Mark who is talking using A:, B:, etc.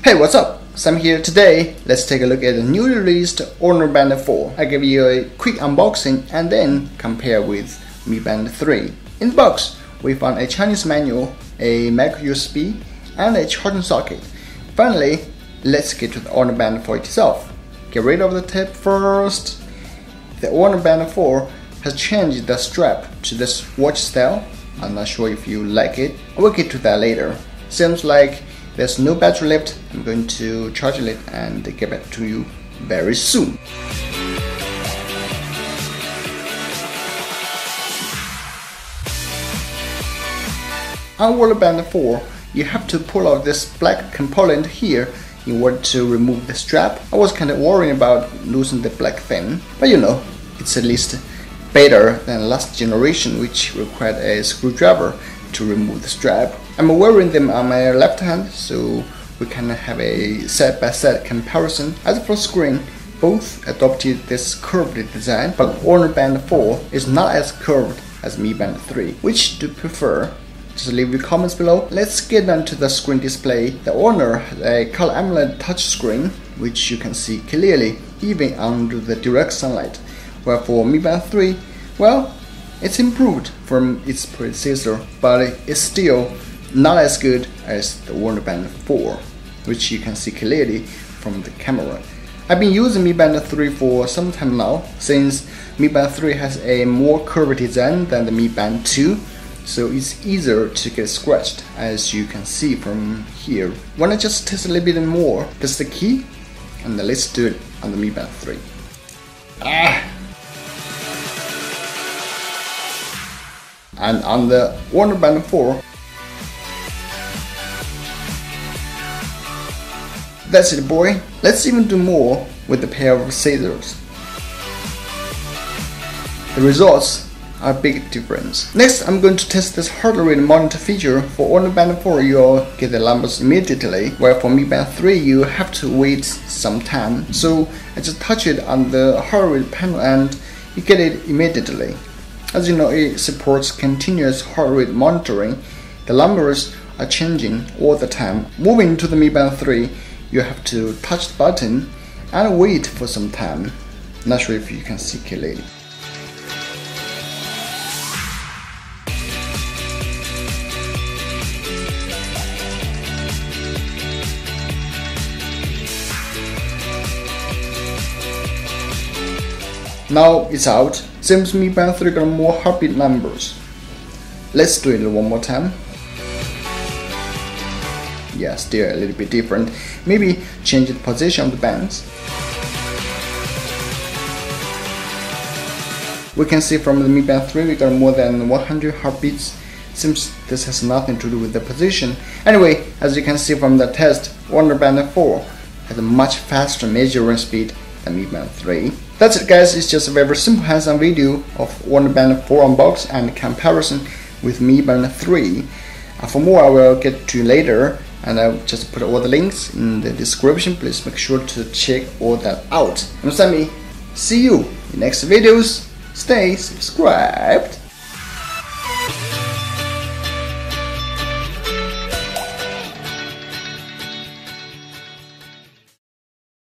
A: Hey, what's up? Sam here. Today, let's take a look at the newly released Honor Band 4. I give you a quick unboxing and then compare with Mi Band 3. In the box, we found a Chinese manual, a micro USB, and a charging socket. Finally, let's get to the Honor Band 4 itself. Get rid of the tape first. The Honor Band 4 has changed the strap to this watch style. I'm not sure if you like it. We'll get to that later. Seems like there's no battery left. I'm going to charge it and get back to you very soon. On Honor Band 4, you have to pull out this black component here in order to remove the strap. I was kind of worried about losing the black thing, but you know, it's at least better than last generation, which required a screwdriver to remove the strap. I'm wearing them on my left hand, so we can have a side-by-side comparison. As for screen, both adopted this curved design, but Honor Band 4 is not as curved as Mi Band 3. Which do you prefer? Just leave your comments below. Let's get on to the screen display. The Honor has a color AMOLED touchscreen, which you can see clearly even under the direct sunlight. While for Mi Band 3, well, it's improved from its predecessor, but it's still not as good as the Honor Band 4, which you can see clearly from the camera. I've been using Mi Band 3 for some time now, since Mi Band 3 has a more curved design than the Mi Band 2, so it's easier to get scratched, as you can see from here. Wanna just test a little bit more? That's the key, and let's do it on the Mi Band 3. And on the Honor Band 4, that's it, boy. Let's even do more with a pair of scissors. The results are a big difference. Next, I'm going to test this heart rate monitor feature. For Honor Band 4, you'll get the numbers immediately, while for Mi Band 3, you have to wait some time. So I just touch it on the heart rate panel and you get it immediately. As you know, it supports continuous heart rate monitoring. The numbers are changing all the time. Moving to the Mi Band 3, you have to touch the button and wait for some time. Not sure if you can see clearly. Now it's out. Seems Mi Band 3 got more heartbeat numbers. Let's do it one more time. Yeah, still a little bit different. Maybe change the position of the bands. We can see from the Mi Band 3 we got more than 100 heartbeats. Seems this has nothing to do with the position. Anyway, as you can see from the test, Honor Band 4 has a much faster measuring speed than Mi Band 3. That's it, guys. It's just a very simple hands-on video of Honor Band 4 unbox and comparison with Mi Band 3. For more, I will get to you later, and I'll just put all the links in the description. Please make sure to check all that out. I'm Sami. See you in next videos. Stay subscribed.